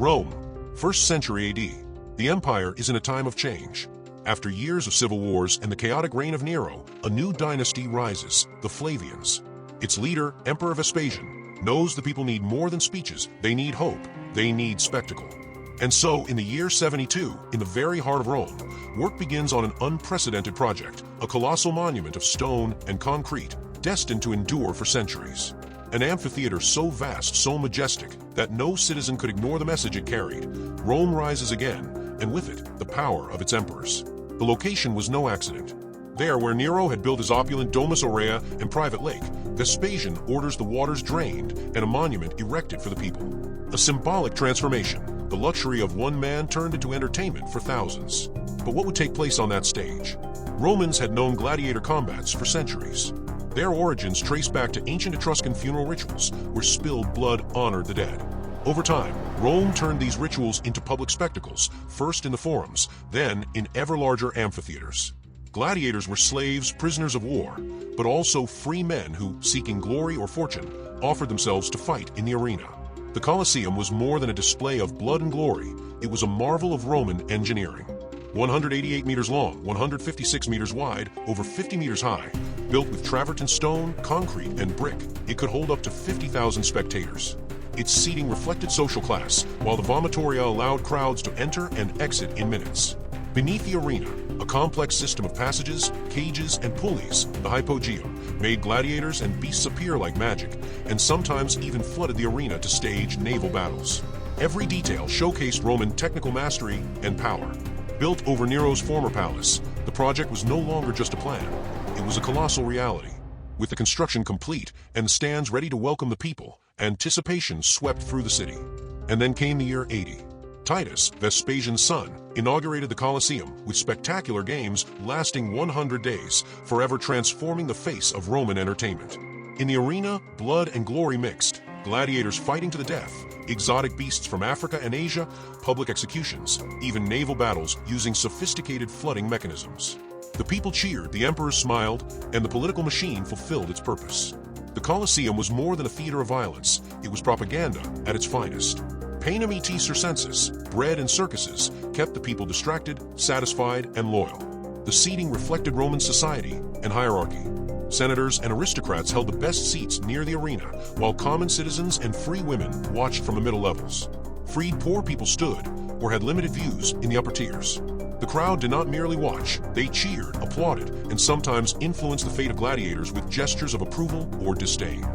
Rome, 1st century AD. The empire is in a time of change. After years of civil wars and the chaotic reign of Nero, a new dynasty rises, the Flavians. Its leader, Emperor Vespasian, knows the people need more than speeches. They need hope. They need spectacle. And so, in the year 72, in the very heart of Rome, work begins on an unprecedented project, a colossal monument of stone and concrete, destined to endure for centuries. An amphitheater so vast, so majestic, that no citizen could ignore the message it carried. Rome rises again, and with it, the power of its emperors. The location was no accident. There, where Nero had built his opulent Domus Aurea and private lake, Vespasian orders the waters drained and a monument erected for the people. A symbolic transformation. The luxury of one man turned into entertainment for thousands. But what would take place on that stage? Romans had known gladiator combats for centuries. Their origins trace back to ancient Etruscan funeral rituals where spilled blood honored the dead. Over time, Rome turned these rituals into public spectacles, first in the forums, then in ever larger amphitheaters. Gladiators were slaves, prisoners of war, but also free men who, seeking glory or fortune, offered themselves to fight in the arena. The Colosseum was more than a display of blood and glory. It was a marvel of Roman engineering. 188 meters long, 156 meters wide, over 50 meters high, built with travertine stone, concrete, and brick, it could hold up to 50,000 spectators. Its seating reflected social class, while the vomitoria allowed crowds to enter and exit in minutes. Beneath the arena, a complex system of passages, cages, and pulleys, the hypogeum, made gladiators and beasts appear like magic, and sometimes even flooded the arena to stage naval battles. Every detail showcased Roman technical mastery and power. Built over Nero's former palace, the project was no longer just a plan. It was a colossal reality. With the construction complete and the stands ready to welcome the people, anticipation swept through the city. And then came the year 80. Titus, Vespasian's son, inaugurated the Colosseum with spectacular games lasting 100 days, forever transforming the face of Roman entertainment. In the arena, blood and glory mixed, gladiators fighting to the death, exotic beasts from Africa and Asia, public executions, even naval battles using sophisticated flooding mechanisms. The people cheered, the emperors smiled, and the political machine fulfilled its purpose. The Colosseum was more than a theater of violence. It was propaganda at its finest. Panem et circenses, bread and circuses, kept the people distracted, satisfied, and loyal. The seating reflected Roman society and hierarchy. Senators and aristocrats held the best seats near the arena, while common citizens and free women watched from the middle levels. Freed poor people stood, or had limited views, in the upper tiers. The crowd did not merely watch, they cheered, applauded, and sometimes influenced the fate of gladiators with gestures of approval or disdain.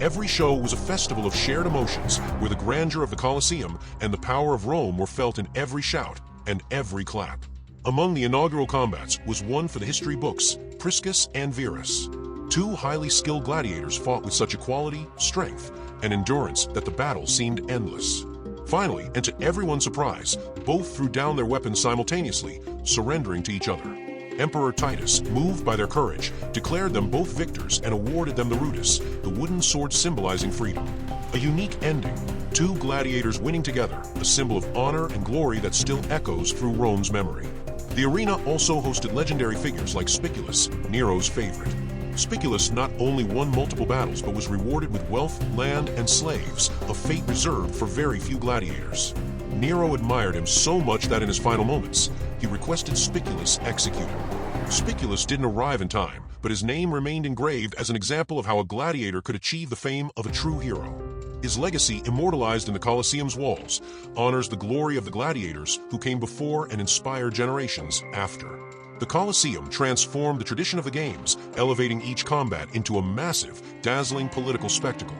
Every show was a festival of shared emotions, where the grandeur of the Colosseum and the power of Rome were felt in every shout and every clap. Among the inaugural combats was one for the history books, Priscus and Verus. Two highly skilled gladiators fought with such equality, strength, and endurance that the battle seemed endless. Finally, and to everyone's surprise, both threw down their weapons simultaneously, surrendering to each other. Emperor Titus, moved by their courage, declared them both victors and awarded them the rudis, the wooden sword symbolizing freedom. A unique ending, two gladiators winning together, a symbol of honor and glory that still echoes through Rome's memory. The arena also hosted legendary figures like Spiculus, Nero's favorite. Spiculus not only won multiple battles but was rewarded with wealth, land, and slaves, a fate reserved for very few gladiators. Nero admired him so much that in his final moments, he requested Spiculus execute him. Spiculus didn't arrive in time, but his name remained engraved as an example of how a gladiator could achieve the fame of a true hero. His legacy, immortalized in the Colosseum's walls, honors the glory of the gladiators who came before and inspired generations after. The Colosseum transformed the tradition of the games, elevating each combat into a massive, dazzling political spectacle.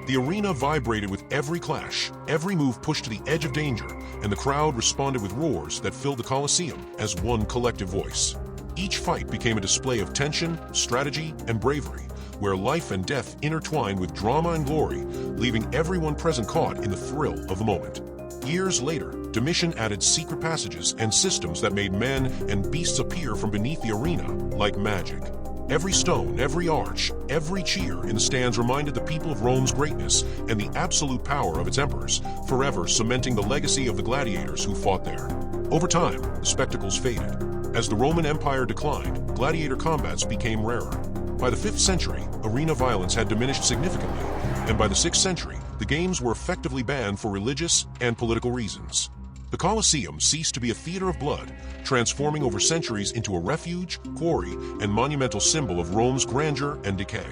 The arena vibrated with every clash, every move pushed to the edge of danger, and the crowd responded with roars that filled the Colosseum as one collective voice. Each fight became a display of tension, strategy, and bravery, where life and death intertwined with drama and glory, leaving everyone present caught in the thrill of the moment. Years later, Domitian added secret passages and systems that made men and beasts appear from beneath the arena like magic. Every stone, every arch, every cheer in the stands reminded the people of Rome's greatness and the absolute power of its emperors, forever cementing the legacy of the gladiators who fought there. Over time, the spectacles faded. As the Roman Empire declined, gladiator combats became rarer. By the 5th century, arena violence had diminished significantly, and by the 6th century, the games were effectively banned for religious and political reasons. The Colosseum ceased to be a theater of blood, transforming over centuries into a refuge, quarry, and monumental symbol of Rome's grandeur and decay.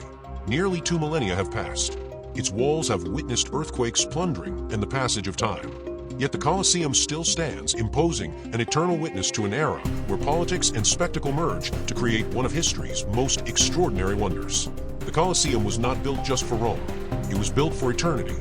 Nearly 2 millennia have passed. Its walls have witnessed earthquakes, plundering, and the passage of time. Yet the Colosseum still stands, imposing an eternal witness to an era where politics and spectacle merge to create one of history's most extraordinary wonders. The Colosseum was not built just for Rome. It was built for eternity,